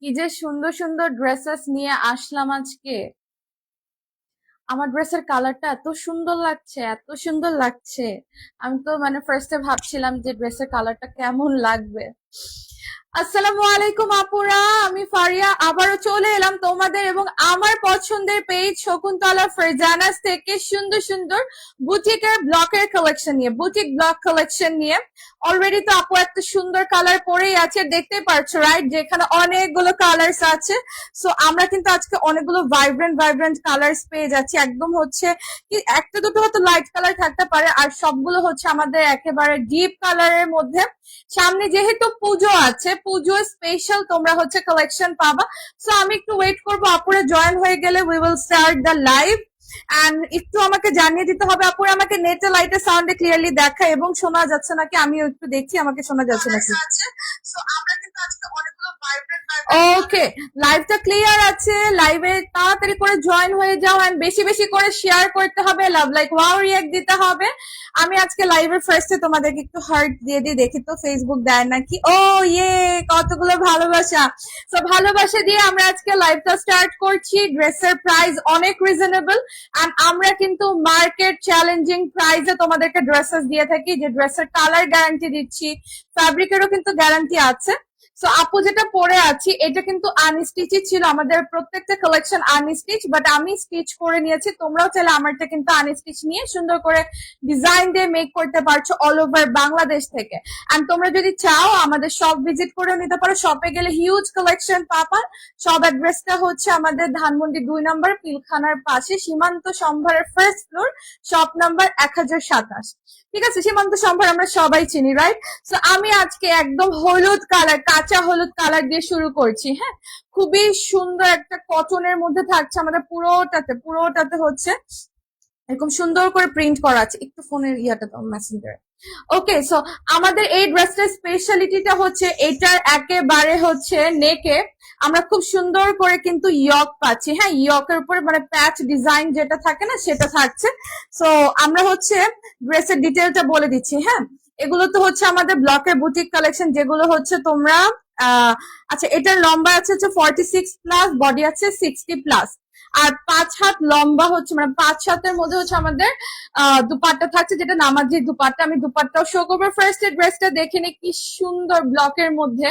কি যে সুন্দর সুন্দর ড্রেসেস নিয়ে আসলাম আজকে। আমার ড্রেসের কালারটা এত সুন্দর লাগছে, এত সুন্দর লাগছে। আমি তো মানে ফার্স্টে ভাবছিলাম যে ড্রেসের কালারটা কেমন লাগবে। আসসালামু আলাইকুম আপুরা, আমি ফারিয়া আবারও চলে এলাম তোমাদের এবং আমার পছন্দের পেজ শকুন্তলা ফারজানাস থেকে সুন্দর সুন্দর বুটিকের ব্লকের কালেকশন নিয়ে, বুটিক ব্লক কালেকশন নিয়ে। অলরেডি তো আপু একটা সুন্দর কালার পরেই আছে, দেখতে পারছো রাইট, যেখানে অনেকগুলো কালার্স আছে। সো আমরা কিন্তু আজকে অনেকগুলো ভাইব্রেন্ট ভাইব্রেন্ট কালার্স পেয়ে যাচ্ছি। একদম হচ্ছে কি একটা দুটো হয়তো লাইট কালার থাকতে পারে, আর সবগুলো হচ্ছে আমাদের একেবারে ডিপ কালারের মধ্যে। সামনে যেহেতু পুজো আছে, পুজো স্পেশাল তোমরা হচ্ছে কালেকশন পাবা। সো আমি একটু ওয়েট করবো, আপুরা জয়েন হয়ে গেলে we will start the live. And একটু আমাকে জানিয়ে দিতে হবে আপুরা, আমাকে নেটে লাইটে সাউন্ডে ক্লিয়ারলি দেখা এবং শোনা যাচ্ছে নাকি, আমিও একটু দেখছি আমাকে শোনা যাচ্ছে নাকি। ওকে, লাইভটা ক্লিয়ার আছে। লাইভে তাড়াতাড়ি করে জয়েন হয়ে যাও এন্ড বেশি বেশি করে শেয়ার করতে হবে, লাভ লাইক ওয়াও রিঅ্যাক্ট দিতে হবে। আমি আজকে লাইভের ফার্স্টে তোমাদেরকে একটু হার্ট দিয়ে দিই, দেখি তো ফেসবুক দেয় নাকি। ও ইয়ে, কতগুলো ভালোবাসা। তো ভালোবাসা দিয়ে আমরা আজকে লাইভটা স্টার্ট করছি। ড্রেসের প্রাইস অনেক রিজনেবল এন্ড আমরা কিন্তু মার্কেট চ্যালেঞ্জিং প্রাইসে তোমাদেরকে ড্রেসেস দিয়ে থাকি, যে ড্রেসের কালার গ্যারান্টি দিচ্ছি, ফ্যাব্রিকেরও কিন্তু গ্যারান্টি আছে। সো আপু যেটা পরে আছি এটা কিন্তু আনস্টিচই ছিল, আমাদের প্রত্যেকটা কালেকশন আনস্টিচ, বাট আমি স্টিচ করে নিয়েছি। তোমরাও চাইলে আমারটা কিন্তু আনস্টিচ নিয়ে সুন্দর করে ডিজাইন দিয়ে মেক করতে পারছো অল ওভার বাংলাদেশ থেকে। এন্ড তোমরা যদি চাও আমাদের শপ ভিজিট করে নিতে পারো, শপে গেলে হিউজ কালেকশন পাবা। সব অ্যাড্রেসটা হচ্ছে আমাদের ধানমন্ডি 2 নম্বর পিলখানার পাশে, সীমান্ত সম্ভারের ফার্স্ট ফ্লোর, শপ নাম্বার 1027। ঠিক আছে, সীমান্ত সম্ভার আমরা সবাই চিনি, রাইট? সো আমি আজকে একদম হলুদ কালার, কাঁচা হলুদ কালার দিয়ে শুরু করছি। হ্যাঁ, খুবই সুন্দর একটা কটনের মধ্যে থাকছে আমাদের, পুরোটাতে পুরোটাতে হচ্ছে এরকম সুন্দর করে প্রিন্ট করা আছে। একটু ফোনের ইয়াটা দাও, মেসেঞ্জার। ওকে, সো আমাদের এই ড্রেসটার স্পেশালিটিটা হচ্ছে এটার একেবারে হচ্ছে নেকে আমরা খুব সুন্দর করে কিন্তু ইয়ক পাচ্ছি। হ্যাঁ, ইয়কের উপরে মানে প্যাচ ডিজাইন যেটা থাকে না সেটা থাকছে। সো আমরা হচ্ছে ড্রেসের ডিটেলটা বলে দিচ্ছি। হ্যাঁ, এগুলো তো হচ্ছে আমাদের ব্লকের বুটিক কালেকশন, যেগুলো হচ্ছে তোমরা আচ্ছা, এটার লম্বা আছে হচ্ছে 46+, বডি আছে 60+, আর 5 হাত লম্বা হচ্ছে, মানে 5 হাতের মধ্যে হচ্ছে আমাদের দুপাট্টা থাকছে, যেটা নামাজি দুপাট্টা। আমি দুপাট্টাও শো করবো। ফার্স্ট ড্রেসটা দেখে নি, কি সুন্দর ব্লকের মধ্যে।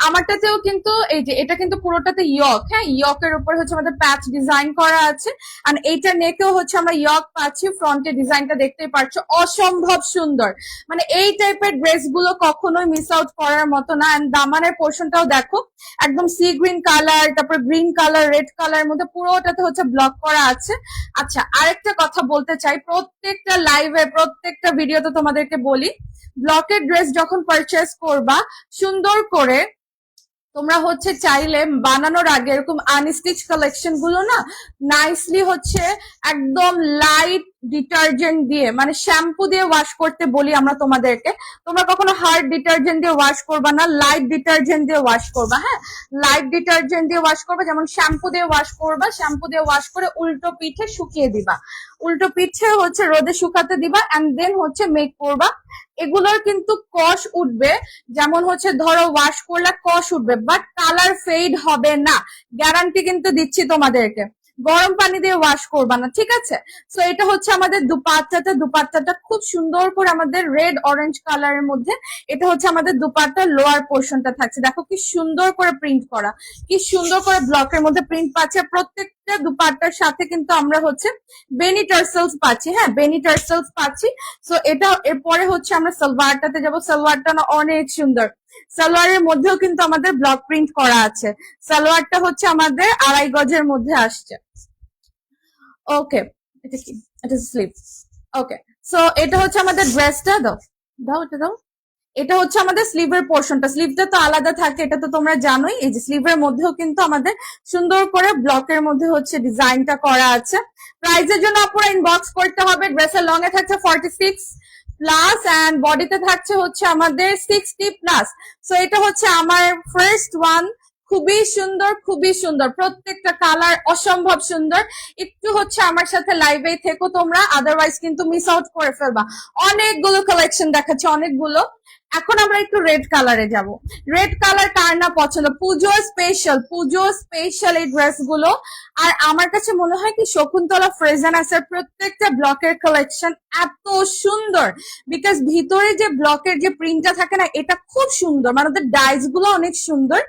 আমারটাতেও কিন্তু এই যে এটা কিন্তু পুরোটাতে ইয়ক। হ্যাঁ, ইয়কের উপর হচ্ছে আমাদের প্যাচ ডিজাইন করা আছে। আর এইটা নেকেও হচ্ছে আমরা ইয়ক পাচ্ছি। ফ্রন্টে ডিজাইনটা দেখতেই পাচ্ছ, অসম্ভব সুন্দর। মানে এই টাইপের ড্রেস গুলো কখনোই মিস আউট করার মতো না। এন্ড দামানের পোর্শনটাও দেখো, একদম সি গ্রিন কালার, তারপর গ্রিন কালার, রেড কালার মধ্যে পুরোটাতে হচ্ছে ব্লক করা আছে। আচ্ছা, আরেকটা কথা বলতে চাই, প্রত্যেকটা লাইভে প্রত্যেকটা ভিডিওতে তোমাদেরকে বলি, ব্লকের ড্রেস যখন পারচেস করবা সুন্দর করে তোমরা হচ্ছে চাইলে বানানোর আগে এরকম আনস্টিচ কালেকশন গুলো না নাইসলি হচ্ছে একদম লাইট ডিটারজেন্ট দিয়ে, মানে শ্যাম্পু দিয়ে ওয়াশ করতে বলি আমরা তোমাদেরকে। তোমরা কখনো হার্ড ডিটারজেন্ট দিয়ে ওয়াশ করবা না, লাইট ডিটারজেন্ট দিয়ে ওয়াশ করবা। হ্যাঁ, লাইট ডিটারজেন্ট দিয়ে ওয়াশ করবা, যেমন শ্যাম্পু দিয়ে ওয়াশ করবা, শ্যাম্পু দিয়ে ওয়াশ করে উল্টো পিঠে শুকিয়ে দিবা, উল্টো পিঠে হচ্ছে রোদে শুকাতে দিবা, এন্ড দেন হচ্ছে মেক করবা। এগুলোর কিন্তু কষ উঠবে, যেমন হচ্ছে ধরো ওয়াশ করলে কষ উঠবে, বাট কালার ফেড হবে না, গ্যারান্টি কিন্তু দিচ্ছি তোমাদেরকে। গরম পানি দিয়ে ওয়াশ করবা না, ঠিক আছে? সো এটা হচ্ছে আমাদের দুপাট্টাটা, দুপাট্টাটা খুব সুন্দর করে আমাদের রেড অরেঞ্জ কালারের মধ্যে। এটা হচ্ছে আমাদের দুপাট্টার লোয়ার পোর্শনটা থাকছে, দেখো কি সুন্দর করে প্রিন্ট করা, কি সুন্দর করে ব্লকের মধ্যে প্রিন্ট পাচ্ছে। প্রত্যেকটা দুপাট্টার সাথে কিন্তু আমরা হচ্ছে বেনি টার্সেলস পাচ্ছি। হ্যাঁ, বেনি টার্সেলস পাচ্ছি। সো এটা এরপরে হচ্ছে আমরা সালোয়ারটাতে যাবো। সালোয়ারটা না অনেক সুন্দর, সালোয়ারের মধ্যেও কিন্তু আমাদের ব্লক প্রিন্ট করা আছে। সালোয়ারটা হচ্ছে আমাদের 2.5 গজের মধ্যে আসছে। ওকে, এটা কি, এটা স্লিভ। ওকে, সো এটা হচ্ছে আমাদের ড্রেসটা। দাও দাও, এটা দাও। এটা হচ্ছে আমাদের স্লিভের পোর্শনটা, স্লিভটা তো আলাদা থাকে, এটা তো তোমরা জানোই। এই যে স্লিভের মধ্যেও কিন্তু আমাদের সুন্দর করে ব্লকের মধ্যে হচ্ছে ডিজাইনটা করা আছে। প্রাইজের জন্য আপনারা ইনবক্স করতে হবে। ড্রেসের লং এ থাকছে 46+ এন্ড বডিতে থাকছে হচ্ছে আমাদের 60+। সো এটা হচ্ছে আমার ফার্স্ট ওয়ান, খুবই সুন্দর, খুবই সুন্দর, প্রত্যেকটা কালার অসম্ভব সুন্দর। একটু হচ্ছে আমার সাথে লাইভে থেকো তোমরা, আদারওয়াইজ কিন্তু মিস আউট করে ফেলবা। অনেকগুলো কালেকশন দেখাচ্ছে, অনেকগুলো। এখন আমরা একটু রেড কালারে যাব। রেড কালার কার না পছন্দ, পুজো স্পেশাল এই ড্রেস গুলো। আর আমার কাছে মনে হয় কি শকুন্তলা ফ্রেজান্সের প্রত্যেকটা ব্লকের কালেকশন এত সুন্দর, বিকজ ভিতরে যে ব্লকের যে প্রিন্টটা থাকে না, এটা খুব সুন্দর, মানে ওদের ডাইস গুলো অনেক সুন্দর।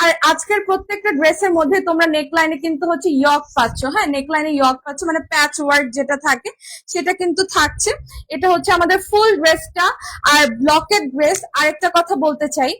আর আজকের প্রত্যেকটা ড্রেসের মধ্যে তোমরা নেকলাইনে কিন্তু হচ্ছে ইয়ক পাচ্ছ, হ্যাঁ নেকলাইনে ইয়ক পাচ্ছ, মানে প্যাচ ওয়ার্ক যেটা থাকে সেটা কিন্তু থাকছে। এটা হচ্ছে আমাদের ফুল ড্রেসটা। আর ব্লকের ড্রেস, আরেকটা কথা বলতে চাই,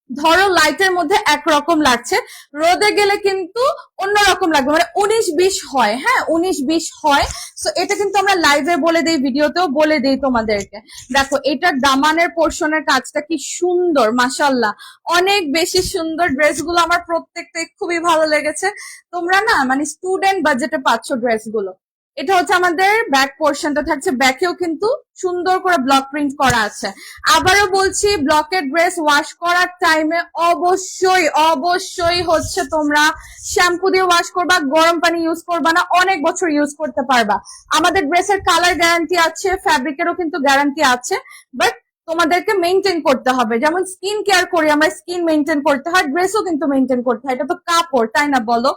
ধরো লাইটের মধ্যে একরকম লাগছে, রোদে গেলে কিন্তু অন্যরকম লাগবে, মানে 19-20 হয়, হ্যাঁ 19-20 হয়। সো এটা কিন্তু আমরা লাইভে বলে দিই, ভিডিওতেও বলে দিই তোমাদেরকে। দেখো এটার দামানের পোর্শনের কাজটা কি সুন্দর, মাশাল্লাহ অনেক বেশি সুন্দর। ড্রেসগুলো আমার প্রত্যেকটাই খুবই ভালো লেগেছে। তোমরা না মানে স্টুডেন্ট বাজেটে পাচ্ছ ড্রেসগুলো। এটা হচ্ছে আমাদের ব্যাক পোর্শনটা থাকছে, ব্যাকেও কিন্তু সুন্দর করে ব্লক প্রিন্ট করা আছে। আবারও বলছি, ব্লকের ড্রেস ওয়াশ করার টাইমে অবশ্যই হচ্ছে তোমরা শ্যাম্পু দিয়ে ওয়াশ করবা, গরম পানি ইউজ করবা না, অনেক বছর ইউজ করতে পারবা। আমাদের ড্রেসের কালার গ্যারান্টি আছে, ফ্যাব্রিকেরও কিন্তু গ্যারান্টি আছে, বাট তোমাদেরকে মেনটেন করতে হবে। যেমন স্কিন কেয়ার করি আমরা, স্কিন মেনটেন করতে হয়, ড্রেসও কিন্তু মেনটেন করতে হয়, এটা তো কাপড় তাই না বলো।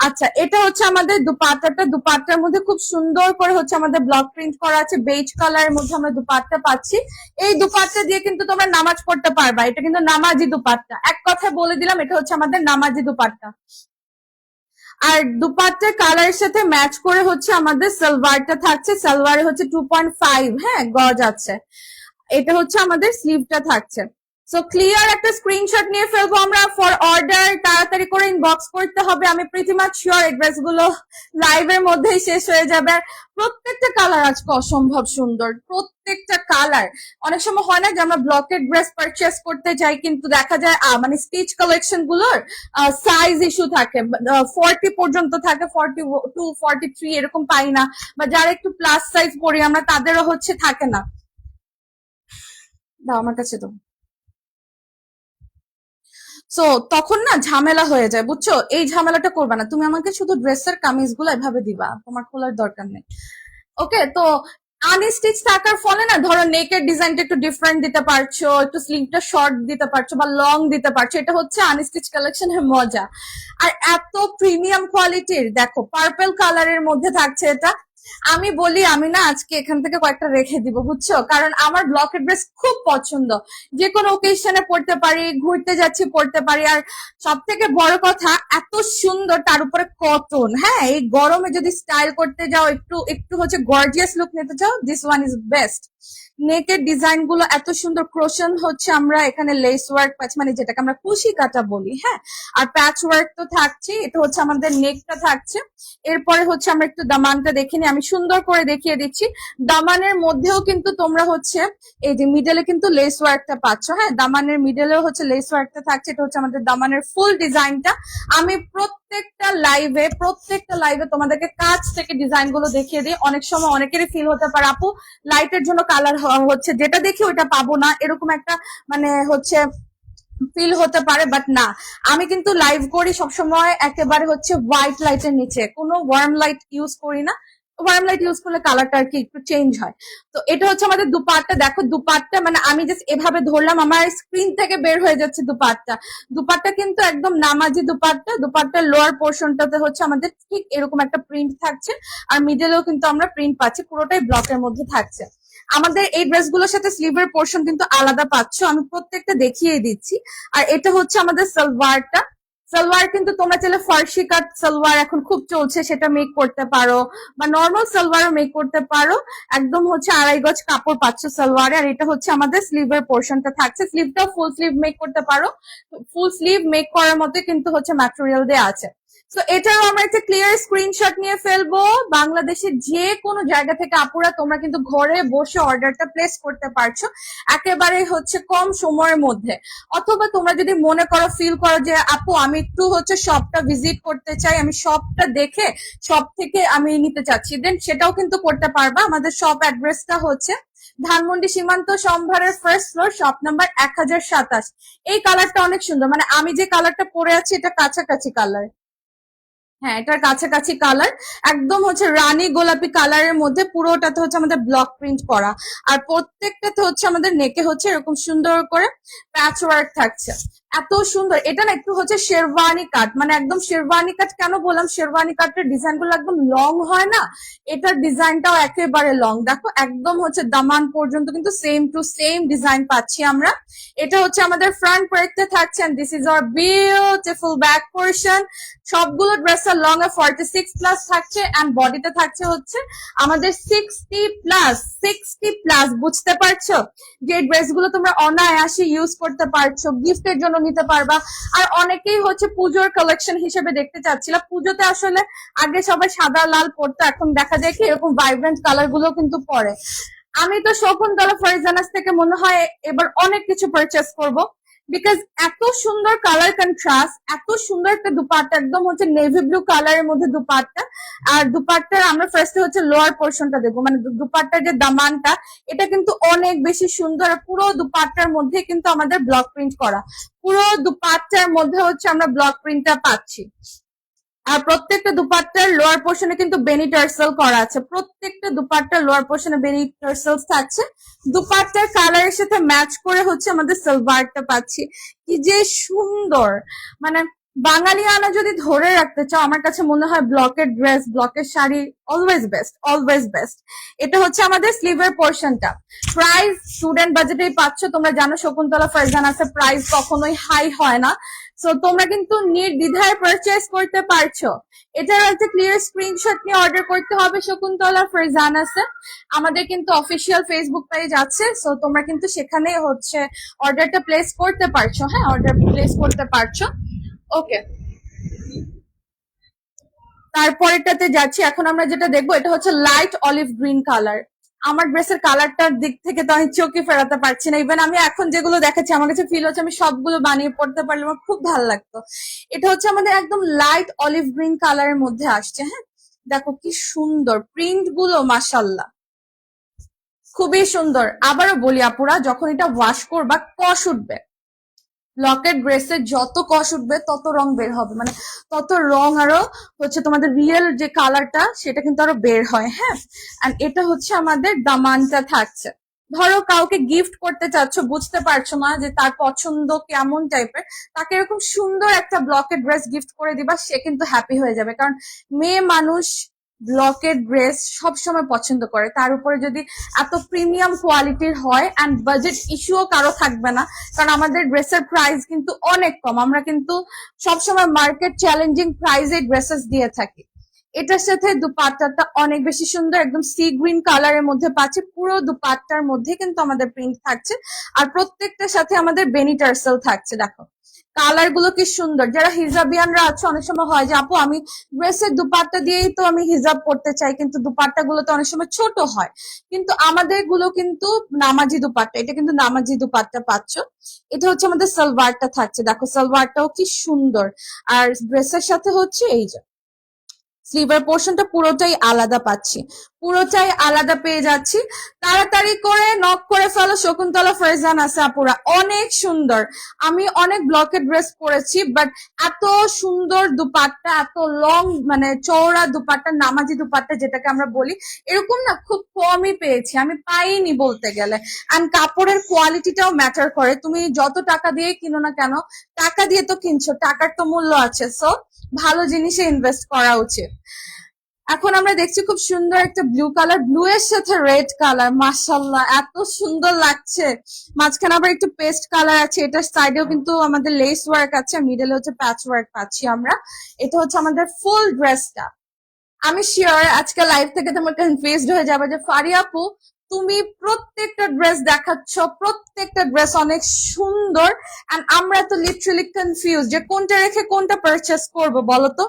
আচ্ছা, এটা হচ্ছে আমাদের দুপাট্টাটা, দুপাট্টার মধ্যে খুব সুন্দর করে হচ্ছে আমাদের ব্লক প্রিন্ট করা আছে, বেজ কালারের মধ্যে আমরা দুপাট্টা পাচ্ছি। এই দুপাট্টা দিয়ে কিন্তু তোমরা নামাজ পড়তে পারবা, এটা কিন্তু নামাজি দুপাট্টা, এক কথায় বলে দিলাম এটা হচ্ছে আমাদের নামাজি দুপাট্টা। আর দুপাট্টার কালারের সাথে ম্যাচ করে হচ্ছে আমাদের সালোয়ারটা থাকছে, সালোয়ারে হচ্ছে 2.5 হ্যাঁ গজ আছে। এটা হচ্ছে আমাদের স্লিভটা থাকছে। সো ক্লিয়ার একটা স্ক্রিনশট নিয়ে ফেলবো আমরা ফর অর্ডার, তাড়াতাড়ি করে ইনবক্স করতে হবে। আমি প্রিটি মাচ শিওর এই ড্রেসগুলো লাইভের মধ্যেই শেষ হয়ে যাবে। আর প্রত্যেকটা কালার আজকে অসম্ভব সুন্দর, প্রত্যেকটা কালার। অনেক সময় হয় না যে আমরা ব্লকের ড্রেস পারচেস করতে যাই, কিন্তু দেখা যায় মানে স্টিচ কালেকশন গুলোর সাইজ ইস্যু থাকে, 40 পর্যন্ত থাকে, 42 43 এরকম পাই না, বা যারা একটু প্লাস সাইজ পরি আমরা তাদেরও হচ্ছে থাকে না। দাও আমার কাছে তো। সো তখন না ঝামেলা হয়ে যায়, বুঝছো, এই ঝামেলাটা করবা না। তুমি আমাকে শুধু ড্রেসের কামিজগুলো এভাবে দিবা, তোমার খোলার দরকার নেই। ওকে, তো আনস্টিচ থাকার ফলে না ধরো নেকের ডিজাইনটা একটু ডিফারেন্ট দিতে পারছো, একটু স্লিভটা শর্ট দিতে পারছো বা লং দিতে পারছো, এটা হচ্ছে আনস্টিচ কালেকশনের মজা। আর এত প্রিমিয়াম কোয়ালিটির, দেখো পার্পল কালারের মধ্যে থাকছে এটা। আমি বলি আমি না আজকে এখান থেকে কয়েকটা রেখে দিব, বুঝছো, কারণ আমার ব্লকের ড্রেস খুব পছন্দ, যে কোনো ওকেশনে পড়তে পারি, ঘুরতে যাচ্ছি পড়তে পারি। আর সব থেকে বড় কথা এত সুন্দর, তার উপরে কটন, হ্যাঁ এই গরমে যদি স্টাইল করতে যাও, একটু একটু হচ্ছে গর্জিয়াস লুক নিতে চাও, দিস ওয়ান ইজ বেস্ট। নেকের ডিজাইন গুলো এত সুন্দর, ক্রোশন হচ্ছে আমরা এখানে লেস ওয়ার্ক পাচ্ছি, মানে যেটাকে আমরা কুশি কাটা বলি, হ্যাঁ। আর প্যাচ ওয়ার্ক তো থাকছে, এটা হচ্ছে আমাদের নেকটা থাকছে। এরপরে হচ্ছে আমরা একটু দামানটা দেখে নিই, আমি সুন্দর করে দেখিয়ে দিচ্ছি। দামানের মধ্যেও কিন্তু তোমরা হচ্ছে এই যে মিডলে কিন্তু লেস ওয়ার্কটা পাচ্ছ, হ্যাঁ দামানের মিডলেও হচ্ছে লেস ওয়ার্কটা থাকছে। এটা হচ্ছে আমাদের দামানের ফুল ডিজাইনটা। আমি প্রত্যেকটা লাইভে তোমাদেরকে কাছ থেকে ডিজাইন গুলো দেখিয়ে দিই। অনেক সময় অনেকেরই ফিল হতে পারে আপু লাইটের জন্য কালার হচ্ছে যেটা দেখি ওটা পাবো না, এরকম একটা মানে হচ্ছে ফিল হতে পারে, বাট না, আমি কিন্তু লাইভ করি সবসময় একেবারে হচ্ছে হোয়াইট লাইটের নিচে, কোনো ওয়ার্ম লাইট ইউজ করি না। ওয়ার্ম লাইট ইউজ করলে কালারটা আর কি একটু চেঞ্জ হয়। তো এটা হচ্ছে আমাদের দুপাট্টা, দেখো দুপাট্টা মানে আমি জাস্ট এভাবে ধরলাম, আমার স্ক্রিন থেকে বের হয়ে যাচ্ছে দুপাট্টা। দুপাট্টা কিন্তু একদম নামাজি দুপাট্টা। দুপাট্টার লোয়ার পোর্শনটাতে হচ্ছে আমাদের ঠিক এরকম একটা প্রিন্ট থাকছে, আর মিডলেও কিন্তু আমরা প্রিন্ট পাচ্ছি, পুরোটাই ব্লকের মধ্যে থাকছে। আমাদের এই ড্রেসগুলোর সাথে স্লিভের পোর্শন কিন্তু আলাদা পাচ্ছ, আমি প্রত্যেকটা দেখিয়ে দিচ্ছি। আর এটা হচ্ছে আমাদের সালোয়ারটা। সালোয়ার কিন্তু তোমরা চাইলে ফার্সি কাট সালোয়ার এখন খুব চলছে, সেটা মেক করতে পারো, বা নর্মাল সালোয়ারও মেক করতে পারো। একদম হচ্ছে 2.5 গজ কাপড় পাচ্ছ সালোয়ারে। আর এটা হচ্ছে আমাদের স্লিভের পোর্শনটা থাকছে, স্লিভটাও ফুল স্লিভ মেক করতে পারো, ফুল স্লিভ মেক করার মতো কিন্তু হচ্ছে ম্যাটেরিয়াল দেওয়া আছে। তো এটাও আমরা একটা ক্লিয়ার স্ক্রিনশট নিয়ে ফেলবো। বাংলাদেশের যে কোনো জায়গা থেকে আপুরা তোমরা কিন্তু ঘরে বসে অর্ডারটা প্লেস করতে পারছো একেবারে হচ্ছে কম সময়ের মধ্যে। অথবা তোমরা যদি মনে করো, ফিল করো যে আপু আমি একটু হচ্ছে শপটা ভিজিট করতে চাই, আমি শপটা দেখে শপ থেকে আমি নিতে চাচ্ছি, দেন সেটাও কিন্তু করতে পারবা। আমাদের শপ অ্যাড্রেসটা হচ্ছে ধানমন্ডি সীমান্ত সম্ভারের ফার্স্ট ফ্লোর, শপ নাম্বার 1027। এই কালারটা অনেক সুন্দর, মানে আমি যে কালারটা পরে আছি এটা কাছাকাছি কালার। হ্যাঁ, এটার কাছাকাছি কালার, একদম হচ্ছে রানী গোলাপি কালারের মধ্যে, পুরোটাতে হচ্ছে আমাদের ব্লক প্রিন্ট করা। আর প্রত্যেকটাতে হচ্ছে আমাদের নেকে হচ্ছে এরকম সুন্দর করে প্যাচ ওয়ার্ক থাকছে। এত সুন্দর, এটা না একটু হচ্ছে শেরওয়ানি কাট, মানে একদম শেরওয়ানি কাট। কেন বললাম শেরওয়ানি কাটের ডিজাইন গুলো একদম লং হয় না, এটার ডিজাইনটাও একেবারে লং। দেখো একদম হচ্ছে দামান পর্যন্ত কিন্তু সেম টু সেম ডিজাইন পাচ্ছি আমরা। এটা হচ্ছে আমাদের ফ্রন্ট পার্টে থাকছে, and this is our beautiful back portion. সবগুলো ড্রেসের লং এ 46 প্লাস থাকছে, এন্ড বডিতে থাকছে হচ্ছে আমাদের 60 প্লাস। বুঝতে পারছো যে ড্রেসগুলো তোমরা অনায়াসে ইউজ করতে পারছো, গিফটের জন্য নিতে পারবা। আর অনেকেই হচ্ছে পুজোর কালেকশন হিসেবে দেখতে চাচ্ছিল। পুজোতে আসলে আগে সবাই সাদা লাল পরতো, এখন দেখা যায় কি এরকম ভাইব্রেন্ট কালার গুলো কিন্তু পরে। আমি তো শকুন্তলা ফারজানাস থেকে মনে হয় এবার অনেক কিছু পারচেস করব, বিকজ এত সুন্দর কালার কন্ট্রাস্ট, এত সুন্দর একটা দুপাট্টা, একদম হচ্ছে নেভি ব্লু কালারের মধ্যে দুপাট্টা। আর দুপাট্টার আমরা ফার্স্টে হচ্ছে লোয়ার পোর্শনটা দেখবো, মানে দুপাট্টার যে দামানটা, এটা কিন্তু অনেক বেশি সুন্দর। পুরো দুপাট্টার মধ্যে কিন্তু আমাদের ব্লক প্রিন্ট করা, পুরো দুপাট্টার মধ্যে হচ্ছে আমরা ব্লক প্রিন্টটা পাচ্ছি। আর প্রত্যেকটা দুপাট্টার লোয়ার পোর্শনে কিন্তু বেনি টার্সেল করা আছে, প্রত্যেকটা দুপাট্টার লোয়ার পোর্শনে বেনি টার্সেল থাকছে। দুপাট্টার কালারের সাথে ম্যাচ করে হচ্ছে আমাদের সালোয়ারটা পাচ্ছি। কি যে সুন্দর, মানে বাঙালিয়ানা যদি ধরে রাখতে চাও, আমার কাছে মনে হয় ব্লকের ড্রেস, ব্লকের sari always best, always best. এটা হচ্ছে আমাদের স্লিভের পোর্শনটা। প্রাইস স্টুডেন্ট বাজেটেই পাচ্ছ। তোমরা জানো শকুন্তলা ফারজানাসের প্রাইস কখনোই হাই হয় না, সো তোমরা কিন্তু নির্দ্বিধায় পারচেজ করতে পারছো। এটার একটা ক্লিয়ার স্ক্রিনশট নিয়ে অর্ডার করতে হবে শকুন্তলা ফারজানাসে। আমাদের কিন্তু অফিসিয়াল ফেসবুক পেজ আছে, সো তোমরা কিন্তু সেখানে হচ্ছে অর্ডারটা প্লেস করতে পারছো। হ্যাঁ, অর্ডার প্লেস করতে পারছো। ওকে, তারপরেরটাতে যাচ্ছি। এখন আমরা যেটা দেখবো এটা হচ্ছে লাইট অলিভ গ্রিন কালার। আমার ড্রেসের কালারটার দিক থেকে তো আমি চোখে ফেরাতে পারছি না। ইভেন আমি এখন যেগুলো দেখাচ্ছি আমার কাছে ফিল হচ্ছে আমি সবগুলো বানিয়ে পড়তে পারলে আমার খুব ভালো লাগতো। এটা হচ্ছে আমাদের একদম লাইট অলিভ গ্রিন কালারের মধ্যে আসছে। হ্যাঁ, দেখো কি সুন্দর প্রিন্ট গুলো, মাশাল্লাহ খুবই সুন্দর। আবারও বলি আপুরা, যখন এটা ওয়াশ করবা কষ উঠবে, লকেট ড্রেসের যত কষ উঠবে তত রং বের হবে, মানে তত রং আরো হচ্ছে তোমাদের রিয়েল যে কালারটা সেটা কিন্তু আরো বের হয়। হ্যাঁ, এন্ড এটা হচ্ছে আমাদের দামানটা থাকছে। ধরো কাউকে গিফট করতে চাচ্ছ, বুঝতে পারছো না যে তার পছন্দ কেমন টাইপের, তাকে এরকম সুন্দর একটা ব্লকেট ড্রেস গিফট করে দিবা, সে কিন্তু হ্যাপি হয়ে যাবে। কারণ মেয়ে মানুষ ব্লকেট ড্রেস সবসময় পছন্দ করে, তার উপরে যদি এত প্রিমিয়াম কোয়ালিটির হয়, অ্যান্ড বাজেট ইস্যুও কারো থাকবে না। কারণ আমাদের ড্রেসের প্রাইস কিন্তু অনেক কম, আমরা কিন্তু সবসময় মার্কেট চ্যালেঞ্জিং প্রাইসে ড্রেসেস দিয়ে থাকি। এটার সাথে দুপাট্টাটা অনেক বেশি সুন্দর, একদম সি গ্রিন কালারের মধ্যে পাচ্ছি। পুরো দুপাট্টার মধ্যে কিন্তু আমাদের প্রিন্ট থাকছে, আর প্রত্যেকটার সাথে আমাদের বেনি টার্সেল থাকছে। দেখো কালার গুলো কি সুন্দর। যারা হিজাবিয়ানরা আছে, অনেক সময় হয় যে আপু আমি ড্রেসের দুপাট্টা দিয়েই তো আমি হিজাব পড়তে চাই, কিন্তু দুপাট্টা গুলো তো অনেক সময় ছোট হয়। কিন্তু আমাদের গুলো কিন্তু নামাজি দুপাট্টা, এটা কিন্তু নামাজি দুপাট্টা পাচ্ছ। এটা হচ্ছে আমাদের সালোয়ারটা থাকছে, দেখো সালোয়ারটাও কি সুন্দর। আর ড্রেসের সাথে হচ্ছে এই যে স্লিভার পোর্শনটা পুরোটাই আলাদা পাচ্ছি, পুরোটাই আলাদা পেয়ে যাচ্ছি। তাড়াতাড়ি করে নক করে ফেলো শকুন্তলা ফারজানাস আপুরা, অনেক সুন্দর। আমি অনেক ব্লকের ড্রেস পরেছি, বাট এত সুন্দর দুপাট্টা, এত লং মানে চওড়া দুপাট্টা, নামাজি দুপাট্টা যেটাকে আমরা বলি, এরকম না খুব কমই পেয়েছি, আমি পাইনি বলতে গেলে। এন্ড কাপড়ের কোয়ালিটিটাও ম্যাটার করে, তুমি যত টাকা দিয়ে কিনো না কেন, টাকা দিয়ে তো কিনছো, টাকার তো মূল্য আছে, সো ভালো জিনিসে ইনভেস্ট করা উচিত। এখন আমরা দেখছি খুব সুন্দর একটা ব্লু কালার, ব্লু এর সাথে রেড কালার, মাশাল্লাহ এত সুন্দর লাগছে। মাঝখানে আবার একটু পেস্ট কালার আছে, এটার সাইডেও কিন্তু আমাদের লেস ওয়ার্ক আছে, মিডলে হচ্ছে প্যাচ ওয়ার্ক পাচ্ছি আমরা। এটা হচ্ছে আমাদের ফুল ড্রেসটা। আমি শিওর আজকে লাইভ থেকে তোমার কনফিউজড হয়ে যাবে যে ফারিয়া আপু তুমি প্রত্যেকটা ড্রেস দেখাচ্ছ, প্রত্যেকটা ড্রেস অনেক সুন্দর, এন্ড আমরা তো লিটারালি কনফিউজ যে কোনটা রেখে কোনটা পারচেস করব বলো তো।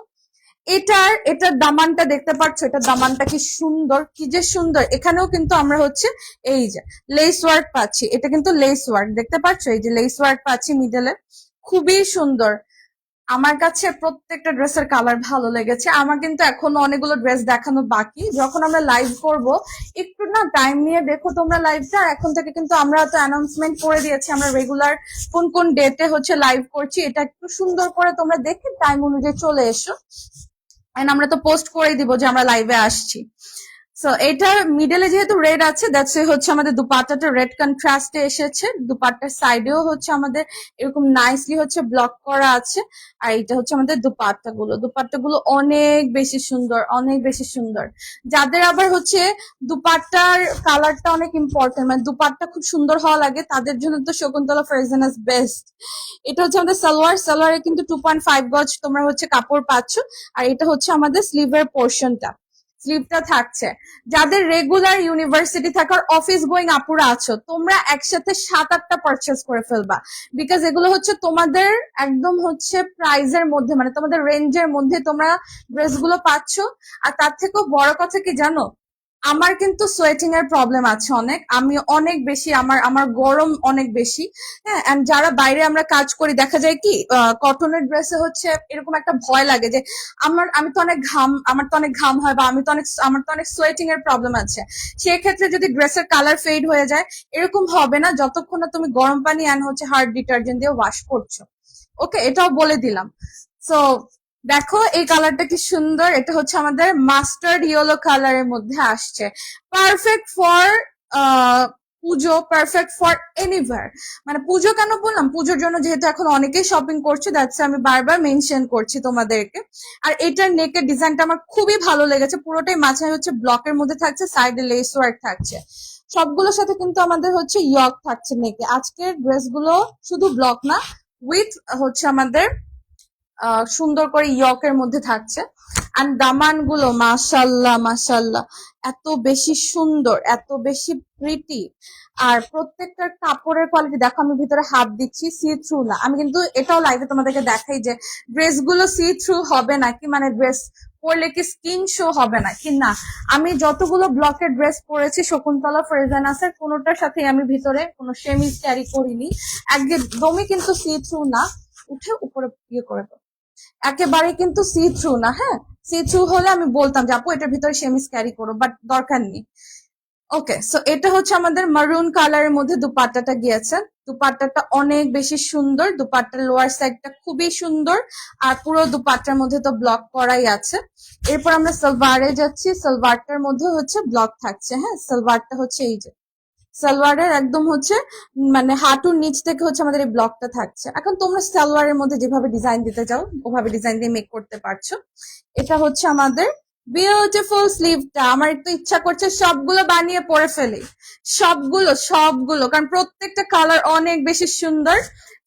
এটার দামানটা দেখতে পাচ্ছ, এটার দামানটা কি সুন্দর, কি যে সুন্দর। এখানেও কিন্তু আমরা হচ্ছে এই যে লেস ওয়ার্ক পাচ্ছি, এটা কিন্তু লেস ওয়ার্ক দেখতে পাচ্ছ, এই যে লেস ওয়ার্ক পাচ্ছি মিডলে, খুবই সুন্দর। আমার কাছে প্রত্যেকটা ড্রেসের কালার ভালো লেগেছে। আমার কিন্তু এখনো অনেকগুলো ড্রেস দেখানো বাকি, যখন আমরা লাইভ করব একটু না টাইম নিয়ে দেখো তোমরা লাইভটা। এখন থেকে কিন্তু আমরা তো অ্যানাউন্সমেন্ট করে দিয়েছি আমরা রেগুলার কোন কোন ডেটে হচ্ছে লাইভ করছি, এটা একটু সুন্দর করে তোমরা দেখে টাইম অনুযায়ী চলে এসো। এন্ড আমরা তো পোস্ট করেই দিব যে আমরা লাইভে আসছি। সো এটার মিডলে যেহেতু রেড আছে, দ্যাটস হচ্ছে আমাদের দুপাট্টাটা রেড কন্ট্রাস্টে এসেছে। দুপাট্টার সাইডেও হচ্ছে আমাদের এরকম নাইসলি হচ্ছে ব্লক করা আছে। আর এটা হচ্ছে আমাদের দুপাট্টাগুলো অনেক বেশি সুন্দর, অনেক বেশি সুন্দর। যাদের আবার হচ্ছে দুপাট্টার কালারটা অনেক ইম্পর্টেন্ট, মানে দুপাট্টা খুব সুন্দর হওয়া লাগে, তাদের জন্য তো শকুন্তলা ফারজানাস বেস্ট। এটা হচ্ছে আমাদের সালোয়ারে কিন্তু 2.5 গজ তোমরা হচ্ছে কাপড় পাচ্ছ। আর এটা হচ্ছে আমাদের স্লিভের পোর্শনটা, স্লিভটা থাকছে। যাদের রেগুলার ইউনিভার্সিটি থাকার অফিস গোয়িং আপুরা আছো, তোমরা একসাথে 7-8টা পারচেস করে ফেলবা, বিকজ এগুলো হচ্ছে তোমাদের একদম হচ্ছে প্রাইজের মধ্যে, মানে তোমাদের রেঞ্জের মধ্যে তোমরা ড্রেসগুলো পাচ্ছ। আর তার থেকেও বড় কথা কি জানো, আমার কিন্তু সোয়েটিং এর প্রবলেম আছে অনেক, আমি অনেক বেশি, আমার আমার গরম অনেক বেশি। হ্যাঁ, এন্ড যারা বাইরে আমরা কাজ করি দেখা যায় কি কটনের ড্রেসে হচ্ছে এরকম একটা ভয় লাগে যে আমি তো অনেক ঘাম, আমার তো অনেক ঘাম হয়, বা আমার তো অনেক সোয়েটিং এর প্রবলেম আছে। সেক্ষেত্রে যদি ড্রেসের কালার ফেড হয়ে যায়, এরকম হবে না যতক্ষণ না তুমি গরম পানি এন্ড হচ্ছে হার্ড ডিটারজেন্ট দিয়ে ওয়াশ করছো। ওকে, এটাও বলে দিলাম। সো দেখো এই কালারটা কি সুন্দর, এটা হচ্ছে আমাদের মাস্টার্ড ইয়েলো কালারের মধ্যে আসছে। Perfect for Puja, perfect for এনিভার। মানে পুজো কেন বললাম, পুজোর জন্য যেহেতু এখন অনেকেই শপিং করছে, দ্যাটস আমি বারবার মেনশন করছি তোমাদেরকে। আর এটার নেকের ডিজাইনটা আমার খুবই ভালো লেগেছে, পুরোটাই মাঝে হচ্ছে ব্লকের মধ্যে থাকছে, সাইডে লেস ওয়ার্ক থাকছে। সবগুলোর সাথে কিন্তু আমাদের হচ্ছে ইয়ক থাকছে নেকে। আজকের ড্রেসগুলো শুধু ব্লক না, উইথ হচ্ছে আমাদের সুন্দর করে ইয়কের মধ্যে থাকছে। আর দামান গুলো মাশাল্লাহ মাশাল্লাহ এত বেশি সুন্দর, এত বেশি প্রিটি। আর প্রত্যেকটার কাপড়ের কোয়ালিটি দেখো, আমি ভিতরে হাত দিচ্ছি, সি থ্রু না। আমি কিন্তু এটাও লাইভে তোমাদেরকে দেখাই যে ড্রেস গুলো সি থ্রু হবে নাকি, মানে ড্রেস পরলে কি স্কিন শো হবে নাকি না। আমি যতগুলো ব্লকের ড্রেস পরেছি শকুন্তলা ফারজানাসের, কোনোটার সাথে আমি ভিতরে কোনো সেমিজ ক্যারি করিনি, একদমই কিন্তু সি থ্রু না। উঠে উপরে ইয়ে করে দাও, একেবারে কিন্তু সি থ্রু না। হ্যাঁ, সি থ্রু হলে আমি বলতাম যে আপু এটার ভিতরে সেমিস ক্যারি করো, বাট দরকার নেই। ওকে, সো এটা হচ্ছে আমাদের মারুন কালারের মধ্যে দুপাট্টাটা গিয়েছে। দুপাট্টাটা অনেক বেশি সুন্দর, দুপাট্টার লোয়ার সাইডটা খুবই সুন্দর, আর পুরো দুপাট্টার মধ্যে তো ব্লক করাই আছে। এরপর আমরা সালোয়ারে যাচ্ছি, সালোয়ারটার মধ্যে হচ্ছে ব্লক থাকছে। হ্যাঁ, সালোয়ারটা হচ্ছে এই যে সালোয়ারের একদম হচ্ছে মানে হাঁটুর নিচ থেকে হচ্ছে আমাদের এই ব্লকটা থাকছে। এখন তোমরা সালোয়ারের মধ্যে যেভাবে ডিজাইন দিতে চাও ওভাবে ডিজাইন দিয়ে মেক করতে পারছো। এটা হচ্ছে আমাদের বিউটিফুল স্লিভটা। আমার একটু ইচ্ছা করছে সবগুলো বানিয়ে পরে ফেলি, সবগুলো সবগুলো, কারণ প্রত্যেকটা কালার অনেক বেশি সুন্দর।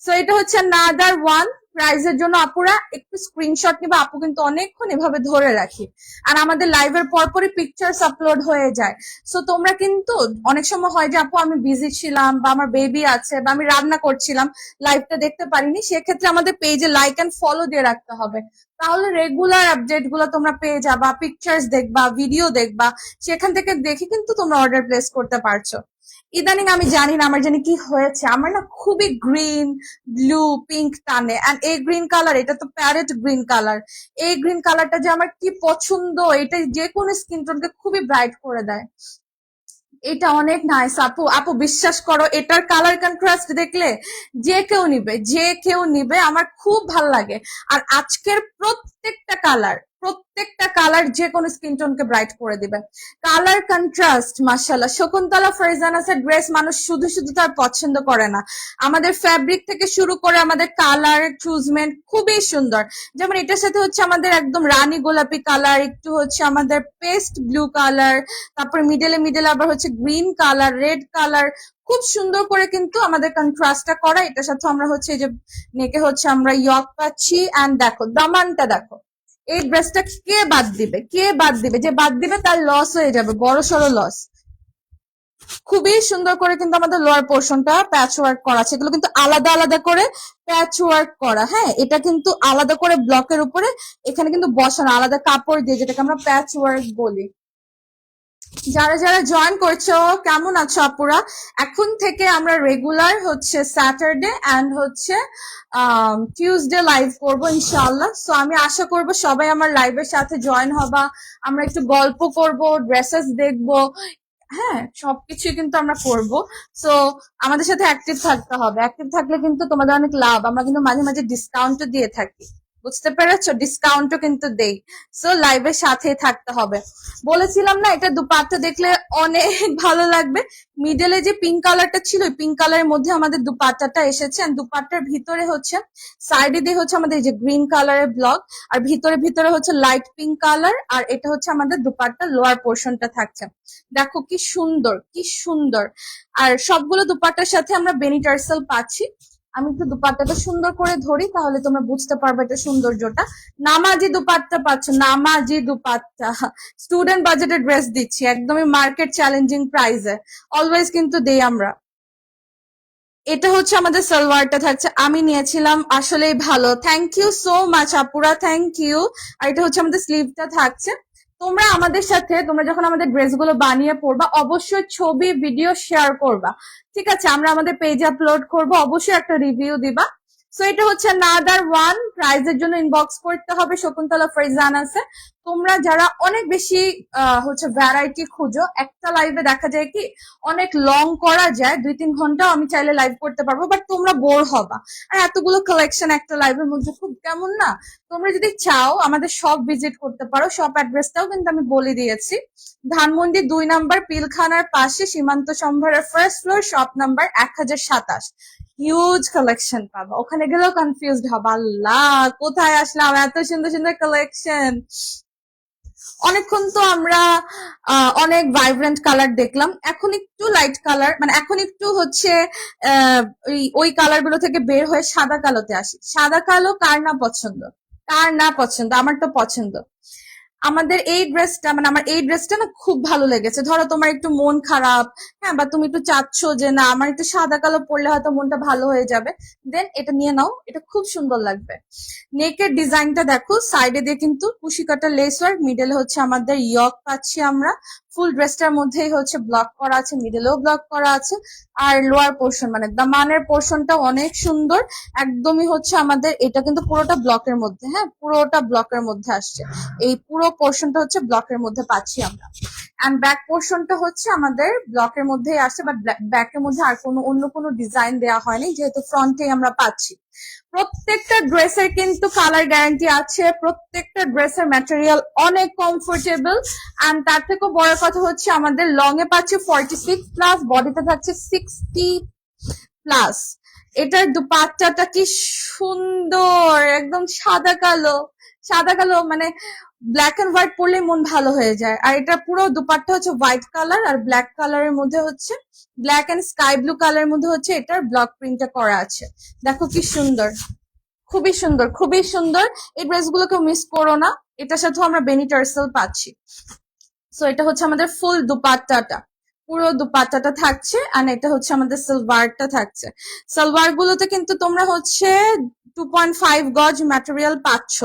সো এটা হচ্ছে নাদার ওয়ান। প্রাইজের জন্য আপুরা একটু স্ক্রিনশট নিবা, আপু কিন্তু অনেকক্ষণ এভাবে ধরে রাখি, আর আমাদের লাইভের পরপরই পিকচার্স আপলোড হয়ে যায়। সো তোমরা কিন্তু অনেক সময় হয় যে আপু আমি বিজি ছিলাম, বা আমার বেবি আছে, বা আমি রান্না করছিলাম, লাইভটা দেখতে পারিনি, সেক্ষেত্রে আমাদের পেজে লাইক এন্ড ফলো দিয়ে রাখতে হবে, তাহলে রেগুলার আপডেট গুলো তোমরা পেয়ে যাবা, পিকচার্স দেখবা, ভিডিও দেখবা, সেখান থেকে দেখে কিন্তু তোমরা অর্ডার প্লেস করতে পারছো। ইদানিং আমি জানি না আমার জানি কি হয়েছে, আমার না খুবই গ্রিন ব্লু পিঙ্ক টানে, এন্ড এই গ্রিন কালার, এটা তো প্যারেট গ্রিন কালার, এই গ্রিন কালারটা যে আমার কি পছন্দ, এটা যে কোনো স্কিন টোনকে খুবই ব্রাইট করে দেয়। এটা অনেক নাইস আপু, আপু বিশ্বাস করো এটার কালার কন্ট্রাস্ট দেখলে যে কেউ নিবে, যে কেউ নিবে, আমার খুব ভাল লাগে। আর আজকের প্রত্যেকটা কালার যে কোনো স্কিন টোনকে ব্রাইট করে দিবে। কালার কন্ট্রাস্ট মাশাআল্লাহ। শকুন্তলা ফারজানাসের ড্রেস মানুষ শুধু শুধু তার পছন্দ করে না, আমাদের ফ্যাব্রিক থেকে শুরু করে আমাদের কালার চুজমেন্ট খুবই সুন্দর। যেমন এটার সাথে হচ্ছে আমাদের একদম রানী গোলাপি কালার, একটু হচ্ছে আমাদের পেস্ট ব্লু কালার, তারপর মিডলে আবার হচ্ছে গ্রিন কালার, রেড কালার, খুব সুন্দর করে কিন্তু আমাদের কন্ট্রাস্টটা করা। এটার সাথে আমরা হচ্ছে যে নেকে হচ্ছে আমরা ইয়ক পাচ্ছি, এন্ড দেখো দামানটা দেখো। এই ড্রেসটা কে বাদ দিবে, কে বাদ দিবে, যে বাদ দিবে তার লস হয়ে যাবে, বড় সড়ো লস। খুবই সুন্দর করে কিন্তু আমাদের লোয়ার পোর্শনটা প্যাচ ওয়ার্ক করা আছে, এগুলো কিন্তু আলাদা আলাদা করে প্যাচ ওয়ার্ক করা। হ্যাঁ, এটা কিন্তু আলাদা করে ব্লকের উপরে এখানে কিন্তু বসানো আলাদা কাপড় দিয়ে, যেটাকে আমরা প্যাচ ওয়ার্ক বলি। যারা যারা জয়েন করছো কেমন আছো আপুরা? এখন থেকে আমরা রেগুলার হচ্ছে স্যাটারডে এন্ড হচ্ছে টিউসডে লাইভ করব ইনশাআল্লাহ। সো আমি আশা করব সবাই আমার লাইভের সাথে জয়েন হবা, আমরা একটু গল্প করব, ড্রেসেস দেখবো, হ্যাঁ সবকিছু কিন্তু আমরা করব। সো আমাদের সাথে অ্যাক্টিভ থাকতে হবে, অ্যাক্টিভ থাকলে কিন্তু তোমাদের অনেক লাভ। আমরা কিন্তু মাঝে মাঝে ডিসকাউন্ট দিয়ে থাকি, বুঝতে পেরেছো? ডিসকাউন্টও কিন্তু দেই। সো লাইভের সাথেই থাকতে হবে। বলেছিলাম না এটা দুপাট্টা দেখলে অনেক ভালো লাগবে। মিডলে যে পিঙ্ক কালারটা ছিল পিঙ্ক কালারের মধ্যে আমাদের দুপাট্টাটা এসেছে। দুপাট্টার ভিতরে হচ্ছে সাইডে দিয়ে হচ্ছে আমাদের এই যে গ্রিন কালারের ব্লক, আর ভিতরে ভিতরে হচ্ছে লাইট পিঙ্ক কালার, আর এটা হচ্ছে আমাদের দুপাট্টা লোয়ার পোর্শনটা থাকছে। দেখো কি সুন্দর, কি সুন্দর। আর সবগুলো দুপাট্টার সাথে আমরা বেনি টার্সেল পাচ্ছি। আমি একটু দুপাট্টাটা সুন্দর করে ধরি, তাহলে তোমরা বুঝতে পারবে এটা সৌন্দর্যটা। নামাজি দুপাট্টা পাচ্ছ, নামাজি দুপাট্টা। স্টুডেন্ট বাজেটের ড্রেস দিচ্ছি একদমই মার্কেট চ্যালেঞ্জিং প্রাইসে, অলওয়েজ কিন্তু দেই আমরা। এটা হচ্ছে আমাদের সালোয়ারটা থাকছে, আমি নিয়েছিলাম, আসলেই ভালো। থ্যাংক ইউ সো মাচ আপুরা, থ্যাংক ইউ। আর এটা হচ্ছে আমাদের স্লিভটা থাকছে। তোমরা আমাদের সাথে, তোমরা যখন আমাদের ড্রেসগুলো বানিয়ে পড়বা, অবশ্যই ছবি ভিডিও শেয়ার করবা, ঠিক আছে? আমরা আমাদের পেজে আপলোড করব, অবশ্যই একটা রিভিউ দিবা। সো এটা হচ্ছে নাদার ওয়ান, প্রাইজের জন্য ইনবক্স করতে হবে। শকুন্তলা ফরিজান আছে। তোমরা যারা অনেক বেশি হচ্ছে ভ্যারাইটি খুঁজো, একটা লাইভে দেখা যায় কি অনেক লং করা যায়, 2-3 ঘন্টাও আমি চাইলে লাইভ করতে পারবো, বাট তোমরা বোর হবা। আর এতগুলো কালেকশন একটা লাইভের মধ্যে খুব কেমন না? তোমরা যদি চাও আমাদের শপ ভিজিট করতে পারো। শপ অ্যাড্রেসটাও কিন্তু আমি বলে দিয়েছি। ধানমন্ডি 2 নাম্বার, পিলখানার পাশে, সীমান্ত সম্ভারের first floor, shop number 1027। Huge collection পাবো, ওখানে গেলেও কনফিউজড হবা, আল্লাহ কোথায় আসলাম, এত সুন্দর সুন্দর কালেকশন। অনেকক্ষণ তো আমরা অনেক ভাইব্রেন্ট কালার দেখলাম, এখন একটু লাইট কালার, মানে এখন একটু হচ্ছে ওই কালার গুলো থেকে বের হয়ে সাদা কালোতে আসি। সাদা কালো কার না পছন্দ, কার না পছন্দ? আমার তো পছন্দ। আমাদের এই ড্রেসটা, মানে আমার এই ড্রেসটা না খুব ভালো লেগেছে। ধরো তোমার একটু মন খারাপ, হ্যাঁ, বা তুমি একটু চাচ্ছ যে না আমার একটু সাদা কালো পরলে হয়তো মনটা ভালো হয়ে যাবে, দেন এটা নিয়ে নাও, এটা খুব সুন্দর লাগবে। নেকের ডিজাইনটা দেখো, সাইডে দিয়ে কিন্তু কুশি কাটা লেস ওয়ার্ক, মিডলে হচ্ছে আমাদের ইয়ক পাচ্ছি আমরা। ফুল ড্রেসটার মধ্যেই হচ্ছে ব্লক করা আছে, মিডলেও ব্লক করা আছে। আর লোয়ার পোর্শন মানে দামানের পোর্শনটা অনেক সুন্দর, একদমই হচ্ছে আমাদের এটা কিন্তু পুরোটা ব্লকের মধ্যে, হ্যাঁ পুরোটা ব্লকের মধ্যে আসছে। এই পুরো পোর্শনটা হচ্ছে ব্লকের মধ্যে পাচ্ছি আমরা। এন্ড ব্যাক পোর্শনটা হচ্ছে আমাদের ব্লকের মধ্যেই আসছে, বাট ব্যাকের মধ্যে আর কোনো অন্য কোনো ডিজাইন দেওয়া হয়নি, যেহেতু ফ্রন্টে আমরা পাচ্ছি। প্রত্যেকটা ড্রেসের কিন্তু কালার গ্যারান্টি আছে, প্রত্যেকটা ড্রেসের ম্যাটেরিয়াল অনেক কমফোর্টেবল। এন্ড তার থেকেও বড় কথা হচ্ছে আমাদের লং এ পাচ্ছে 46 প্লাস, বডিতে থাকছে 60 প্লাস। এটার দুপাট্টাটা কি সুন্দর, একদম সাদা কালো, সাদা কালো, মানে ব্ল্যাক এন্ড হোয়াইট পরলে মন ভালো হয়ে যায়। আর এটা পুরো দুপাট্টা হচ্ছে হোয়াইট কালার আর ব্ল্যাক কালারের মধ্যে হচ্ছে, ব্ল্যাক এন্ড স্কাই ব্লু কালারের মধ্যে হচ্ছে এটার ব্লক প্রিন্টটা করা আছে। দেখো কি সুন্দর, খুবই সুন্দর, খুবই সুন্দর। এই ড্রেসগুলোকে মিস করো না, এটার সাথে আমরা বেনি টার্সেল পাচ্ছি। সো এটা হচ্ছে আমাদের ফুল দুপাট্টাটা, পুরো দুপাট্টাটা থাকছে। আর এটা হচ্ছে আমাদের সালোয়ারটা থাকছে। সালোয়ার গুলোতে কিন্তু তোমরা হচ্ছে 2.5 গজ ম্যাটেরিয়াল পাচ্ছ।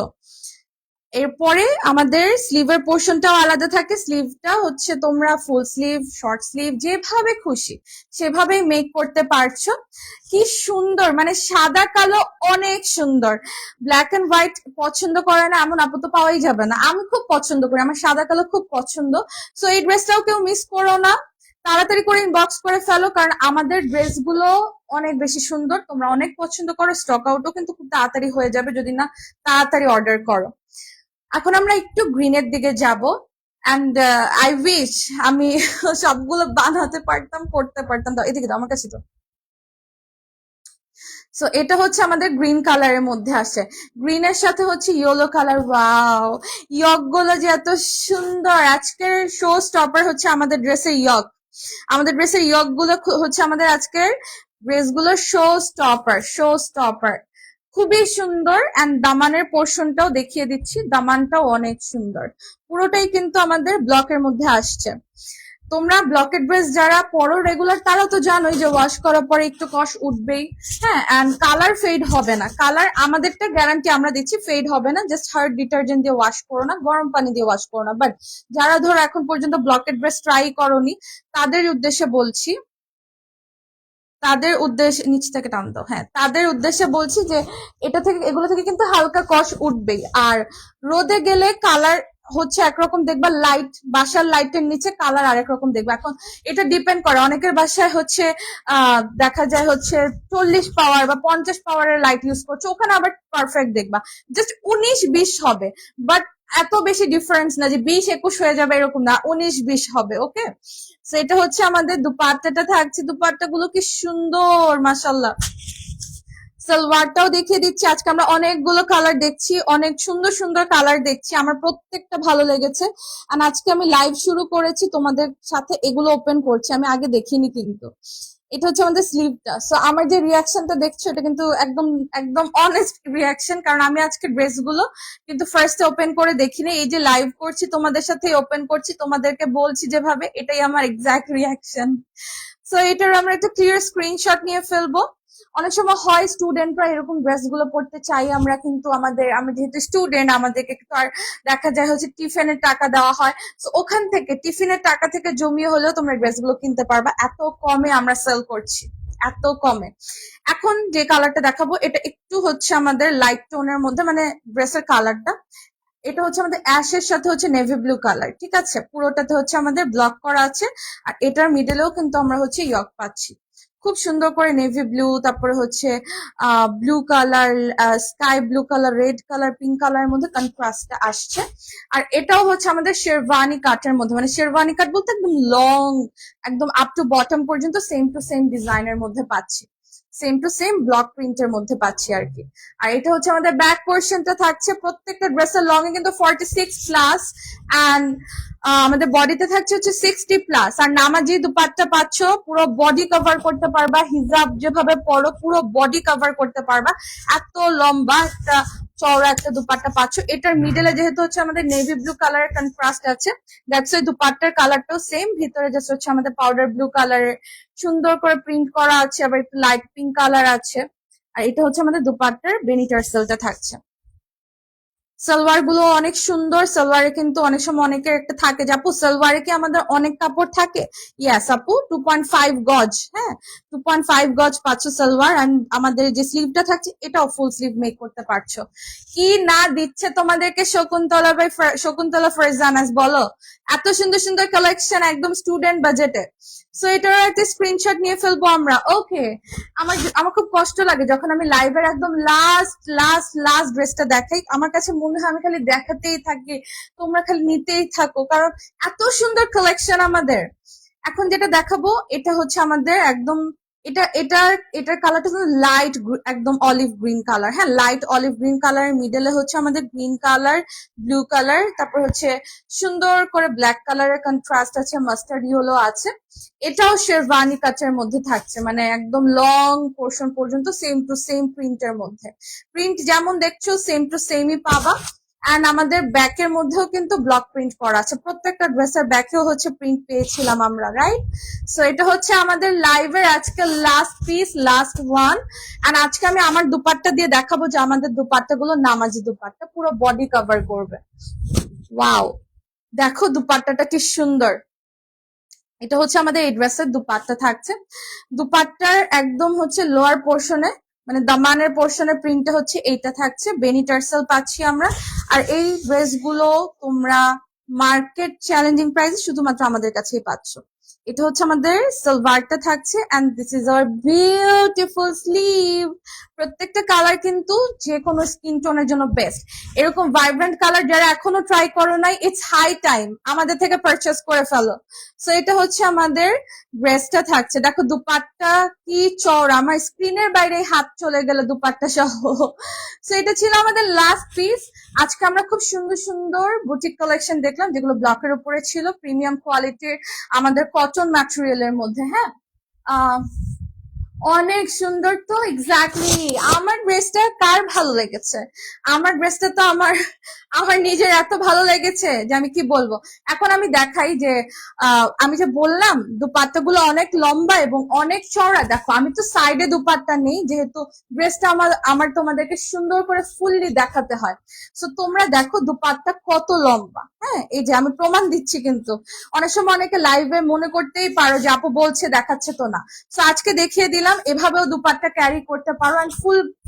এরপরে আমাদের স্লিভের পোর্শনটাও আলাদা থাকে। স্লিভটা হচ্ছে তোমরা ফুল স্লিভ, শর্ট স্লিভ, যেভাবে খুশি সেভাবেই মেক করতে পারছো। কি সুন্দর, মানে সাদা কালো অনেক সুন্দর। ব্ল্যাক এন্ড হোয়াইট পছন্দ করে না এমন আপু তো পাওয়াই যাবে না। আমি খুব পছন্দ করি, আমার সাদা কালো খুব পছন্দ। সো এই ড্রেসটাও কেউ মিস করো না, তাড়াতাড়ি করে ইনবক্স করে ফেলো, কারণ আমাদের ড্রেসগুলো অনেক বেশি সুন্দর, তোমরা অনেক পছন্দ করো। স্টক আউটও কিন্তু খুব তাড়াতাড়ি হয়ে যাবে যদি না তাড়াতাড়ি অর্ডার করো। এখন আমরা একটু গ্রিনের দিকে যাব। অ্যান্ড আই উইশ আমি সবগুলো বানাতে পারতাম, করতে পারতাম। তো এদিকে তো আমার কাছে তো। সো এটা হচ্ছে আমাদের গ্রিন কালারের মধ্যে আসে, গ্রিনের সাথে হচ্ছে ইয়েলো কালার। ওয়াও, ইয়ক গুলো যে এত সুন্দর। আজকের শো স্টপার হচ্ছে আমাদের ড্রেসের ইয়ক। আমাদের ড্রেসের ইয়ক গুলো হচ্ছে আমাদের আজকের ড্রেসগুলোর শো স্টপার, শো স্টপার। খুবই সুন্দর। এন্ড দামানের পোর্শনটাও দেখিয়ে দিচ্ছি, দামানটাও অনেক সুন্দর। পুরোটাই কিন্তু আমাদের ব্লকের মধ্যে আসছে। তোমরা ব্লকের ড্রেস যারা পরো রেগুলার, তারা তো জানোই যে ওয়াশ করার পরে একটু কষ উঠবেই, হ্যাঁ। এন্ড কালার ফেড হবে না, কালার আমাদেরটা গ্যারান্টি আমরা দিচ্ছি, ফেড হবে না। জাস্ট হার্ড ডিটারজেন্ট দিয়ে ওয়াশ করো না, গরম পানি দিয়ে ওয়াশ করো না। বাট যারা ধরো এখন পর্যন্ত ব্লকের ড্রেস ট্রাই করোনি, তাদের উদ্দেশ্যে বলছি, তাদের উদ্দেশ্যে, নিচ থেকে টান দাও, হ্যাঁ, তাদের উদ্দেশ্যে বলছি যে এটা থেকে, এগুলো থেকে কিন্তু হালকা কষ উঠবেই। আর রোদে গেলে কালার হচ্ছে একরকম দেখবা, লাইট বাসার লাইটের নিচে কালার আরেক রকম দেখবা। এখন এটা ডিপেন্ড করে, অনেকের বাসায় হচ্ছে দেখা যায় হচ্ছে 40 পাওয়ার বা 50 পাওয়ারের লাইট ইউজ করছে, ওখানে আবার পারফেক্ট দেখবা, জাস্ট 19-20 হবে, বাট এত বেশি ডিফারেন্স না যে 20-21 হয়ে যাবে, এরকম না, 19-20 হবে। ওকে, তো এটা হচ্ছে আমাদের দুপাট্টাটা থাকছে। দুপাট্টা গুলো কি সুন্দর মাশাআল্লাহ। সালোয়ারটাও দেখিয়ে দিচ্ছি। আজকে আমরা অনেকগুলো কালার দেখছি, অনেক সুন্দর সুন্দর কালার দেখছি, আমার প্রত্যেকটা ভালো লেগেছে। আর আজকে আমি লাইভ শুরু করেছি তোমাদের সাথে, এগুলো ওপেন করছি, আমি আগে দেখিনি কিন্তু। এটা হচ্ছে আমাদের স্লিভটা। সো আমার যে রিয়াকশনটা দেখছো এটা কিন্তু একদম একদম অনেস্ট রিয়াকশন, কারণ আমি আজকে ড্রেসগুলো কিন্তু ফার্স্টে ওপেন করে দেখিনি, এই যে লাইভ করছি তোমাদের সাথে ওপেন করছি, তোমাদেরকে বলছি যেভাবে, এটাই আমার এক্সাক্ট রিয়াকশন। সো এটার আমরা একটা ক্লিয়ার স্ক্রিনশট নিয়ে ফেলবো। অনেক সময় হয় স্টুডেন্টরা এরকম ড্রেস গুলো পড়তে চাই আমরা, কিন্তু আমরা যেহেতু স্টুডেন্ট, আমাদেরকে তো আর দেখা যায় হচ্ছে টিফিনের টাকা দেওয়া হয়, তো ওখান থেকে টিফিনের টাকা থেকে জমিয়ে হলেও তোমরা ড্রেস গুলো কিনতে পারবা, এত কমে আমরা সেল করছি, এত কমে। এখন যে কালারটা দেখাবো এটা একটু হচ্ছে আমাদের লাইট টোনের মধ্যে, মানে ড্রেসের কালারটা এটা হচ্ছে আমাদের অ্যাশের সাথে হচ্ছে নেভি ব্লু কালার, ঠিক আছে, পুরোটাতে হচ্ছে আমাদের ব্লক করা আছে, আর এটার মিডলেও কিন্তু আমরা হচ্ছে ইয়ক পাচ্ছি, খুব সুন্দর করে নেভি ব্লু, তারপরে হচ্ছে blue colour, sky blue colour, red colour, pink কালারের মধ্যে কন্ট্রাস্টটা আসছে। আর এটাও হচ্ছে আমাদের শেরওয়ানি কাটের মধ্যে, মানে শেরওয়ানি কাট বলতে একদম লং, একদম আপ টু বটম পর্যন্ত সেম টু সেম ডিজাইনের মধ্যে পাচ্ছি, সেম টু সেম ব্লক প্রিন্টের মধ্যে পাচ্ছি আর কি। আর এটা হচ্ছে আমাদের ব্যাক পোর্শনটা থাকছে, প্রত্যেকটা ড্রেসের লং এ কিন্তু 46+, অ্যান্ড আমাদের বডিতে থাকছে হচ্ছে 60+। আর নামাজি দুপাট্টা পাচ্ছ, পুরো বডি কভার করতে পারবা, হিজাব যেভাবে পরো পুরো বডি কভার করতে পারবা, এত লম্বা একটা চওড়া একটা দুপাট্টা পাচ্ছ। এটার মিডলে যেহেতু হচ্ছে আমাদের নেভি ব্লু কালারের কন্ট্রাস্ট আছে, দ্যাটস ওই দুপাট্টার কালারটাও সেম, ভিতরে জাস্ট হচ্ছে আমাদের পাউডার ব্লু কালারের সুন্দর করে প্রিন্ট করা আছে, আবার একটু লাইট পিঙ্ক কালার আছে। আর এটা হচ্ছে আমাদের দুপাট্টার বেনি টার্সেলটা থাকছে। সালোয়ার গুলো অনেক সুন্দর, সালোয়ারে কিন্তু অনেক সময় অনেকের একটা থাকে যে আপু সালোয়ারে কি আমাদের অনেক কাপড় থাকে, ইয়াস আপু, 2.5 গজ, হ্যাঁ 2.5 গজ পাচ্ছ সালোয়ার। এন্ড আমাদের যে স্লিভটা থাকছে এটাও ফুল স্লিভ মেক করতে পারছো। কি না দিচ্ছে তোমাদেরকে শকুন্তলা ফরজানাস, বলো, এত সুন্দর সুন্দর কালেকশন একদম স্টুডেন্ট বাজেটে। সো এটার একটা স্ক্রিনশট নিয়ে ফেলবো আমরা। ওকে, আমার খুব কষ্ট লাগে যখন আমি লাইভের একদম লাস্ট লাস্ট লাস্ট ড্রেসটা দেখাই, আমার কাছে মনে হয় আমি খালি দেখাতেই থাকি, তোমরা খালি নিতেই থাকো, কারণ এত সুন্দর কালেকশন আমাদের। এখন যেটা দেখাবো এটা হচ্ছে আমাদের একদম, এটার কালারটা লাইট একদম অলিভ গ্রিন কালার, হ্যাঁ লাইট অলিভ গ্রিন কালারের মিডলে হচ্ছে আমাদের গ্রিন কালার, ব্লু কালার, তারপর হচ্ছে সুন্দর করে ব্ল্যাক কালারের কন্ট্রাস্ট আছে, মাস্টার্ড ইয়েলো আছে। এটাও শেরওয়ানি কাটের মধ্যে থাকছে, মানে একদম লং পোর্শন পর্যন্ত সেম টু সেম প্রিন্টের মধ্যে, প্রিন্ট যেমন দেখছো সেম টু সেমই পাবা। এন্ড আমাদের ব্যাকের মধ্যেও কিন্তু ব্লক প্রিন্ট করা আছে, প্রত্যেকটা ড্রেসের ব্যাকেও হচ্ছে প্রিন্ট পেয়েছিলাম আমরা, রাইট। সো এটা হচ্ছে আমাদের লাইভের আজকে last piece, last one. And আজকে আমি আমার দুপাট্টা দিয়ে দেখাবো যে আমাদের দুপাট্টা গুলো নামাজি দুপাট্টা, পুরো বডি কভার করবে। ওয়াও, দেখো দুপাট্টাটা কি সুন্দর। এটা হচ্ছে আমাদের এই ড্রেসের দুপাট্টা থাকছে। দুপাট্টার একদম হচ্ছে লোয়ার পোর্শনে, মানে দামানের পোর্শনের প্রিন্টটা হচ্ছে এইটা থাকছে, বেনি টার্সেল পাচ্ছি আমরা। আর এই ড্রেসগুলো তোমরা মার্কেট চ্যালেঞ্জিং প্রাইসে শুধুমাত্র আমাদের কাছেই পাচ্ছ। এটা হচ্ছে আমাদের সালোয়ারটা থাকছে, and this is our beautiful sleeve. প্রত্যেকটা কালার কিন্তু যে কোনো স্কিন টোনের জন্য বেস্ট। এরকম ভাইব্রেন্ট কালার যারা এখনো ট্রাই করো নাই, ইটস হাই টাইম আমাদের থেকে পারচেস করে ফেলো। সো এটা হচ্ছে আমাদের ড্রেসটা থাকছে, দেখো দুপাট্টা কি চওড়া, আমার স্ক্রিনের বাইরে হাত চলে গেল দুপাট্টা সহ। সো এটা ছিল আমাদের লাস্ট পিস। আজকে আমরা খুব সুন্দর সুন্দর বুটিক কালেকশন দেখলাম, যেগুলো ব্লকের উপরে ছিল, প্রিমিয়াম কোয়ালিটির আমাদের কটন ম্যাটেরিয়ালের মধ্যে, হ্যাঁ অনেক সুন্দর। তো এক্স্যাক্টলি আমার ড্রেসটা কার ভালো লেগেছে, আমার ড্রেসটা তো আমার আমার নিজের এত ভালো লেগেছে যে আমি কি বলবো। এখন আমি দেখাই যে আমি যে বললাম দুপাট্টা গুলো অনেক লম্বা এবং অনেক চওড়া, দেখো আমি তো সাইডে দুপাট্টা নেই, যেহেতু ড্রেসটা আমার তোমাদেরকে সুন্দর করে ফুললি দেখাতে হয়। সো তোমরা দেখো দুপাট্টা কত লম্বা, হ্যাঁ এই যে আমি প্রমাণ দিচ্ছি, কিন্তু অনেক সময় অনেকে লাইভে মনে করতেই পারো যে আপু বলছে দেখাচ্ছে তো না। সো আজকে দেখিয়ে দিলাম এভাবেও দুপাট্টা ক্যারি করতে পারো, এন্ড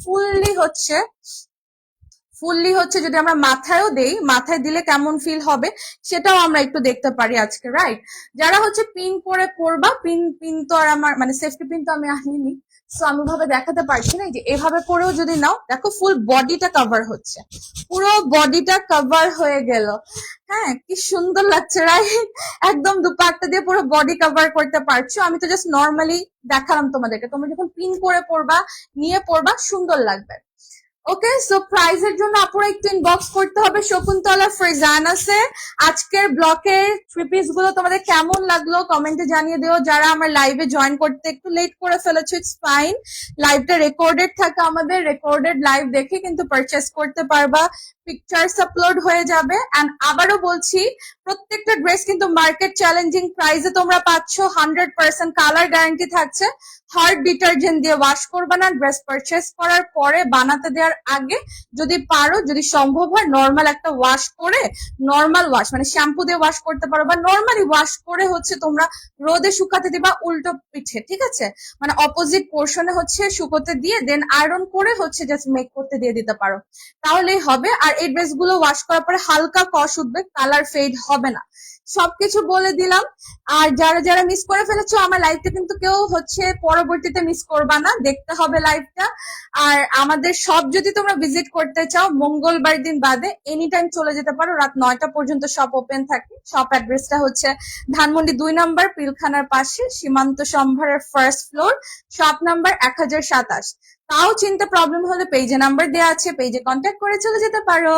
ফুললি ফুললি হচ্ছে যদি আমরা মাথায়ও দেই, মাথায় দিলে কেমন ফিল হবে সেটাও আমরা একটু দেখতে পারি আজকে, রাইট? যারা হচ্ছে পিন করে পরবা, পিন তো আর আমার মানে সেফটি পিন তো আমি আনিনি, সো আমি ভাবে দেখাতে পারছি না। এই যে এভাবে করেও যদি নাও, দেখো ফুল বডিটা কভার হচ্ছে, পুরো বডিটা কভার হয়ে গেল। হ্যাঁ, কি সুন্দর লাগছে, রাইট? একদম দুপাট্টা দিয়ে পুরো বডি কভার করতে পারছো। আমি তো জাস্ট নর্মালি দেখালাম তোমাদেরকে, তোমরা যখন পিন করে পরবা, নিয়ে পরবা, সুন্দর লাগবে। ওকে, সো প্রাইজের জন্য আপুরা একটু ইনবক্স করতে হবে শকুন্তলা ফ্রিজানাসে। আজকের ব্লকের থ্রি পিস গুলো তোমাদের কেমন লাগলো কমেন্টে জানিয়ে দিও। যারা আমার লাইভে জয়েন করতে একটু লেট করে ফেলেছো, ইটস ফাইন, লাইভটা রেকর্ডেড থাকে, আমাদের রেকর্ডেড লাইভ দেখে কিন্তু পারচেস করতে পারবা, পিকচার্স আপলোড হয়ে যাবে। এন্ড আবারও বলছি, প্রত্যেকটা ড্রেস কিন্তু মার্কেট চ্যালেঞ্জিং প্রাইসে তোমরা পাচ্ছ, 100% কালার গ্যারান্টি থাকছে। হার্ড ডিটারজেন্ট দিয়ে ওয়াশ করবে না, ড্রেস পারচেস করার পরে বানাতে দেওয়ার আগে যদি পারো, যদি সম্ভব হয়, নর্মাল একটা ওয়াশ করে, নর্মাল ওয়াশ মানে শ্যাম্পু দিয়ে ওয়াশ করতে পারো, বা নর্মালি ওয়াশ করে হচ্ছে তোমরা রোদে শুকাতে দিবা উল্টো পিঠে, ঠিক আছে? মানে অপোজিট পোর্শনে হচ্ছে শুকোতে দিয়ে দেন আয়রন করে হচ্ছে জাস্ট মেক করতে দিয়ে দিতে পারো, তাহলেই হবে। আর এই ড্রেস গুলো ওয়াশ করার পরে হালকা কস উঠবে, কালার ফেড হবে না। সবকিছু বলে দিলাম। আর যারা যারা মিস করে ফেলেছো আমার লাইভটা কিন্তু কেউ হচ্ছে পরবর্তীতে মিস করবা না, দেখতে হবে লাইভটা। আর আমাদের শপ যদি তোমরা ভিজিট করতে চাও, মঙ্গলবার দিন বাদে এনি টাইম চলে যেতে পারো, রাত 9টা পর্যন্ত শপ ওপেন থাকে। শপ অ্যাড্রেসটা হচ্ছে ধানমন্ডি 2 নম্বর পিলখানার পাশে, সীমান্ত সম্ভারের ফার্স্ট ফ্লোর, শপ নাম্বার 1027। তাও চিনতে প্রবলেম হলে পেজে নাম্বার দেওয়া আছে, পেজে কন্ট্যাক্ট করে চলে যেতে পারো।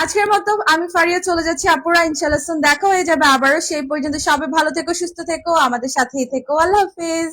আজকের মতো আমি ফারিয়া চলে যাচ্ছি আপুরা, ইনশাআল্লাহ দেখা হয়ে যাবে আবারও। সেই পর্যন্ত সবাই ভালো থেকো, সুস্থ থেকো, আমাদের সাথেই থেকো। আল্লাহ হাফিজ।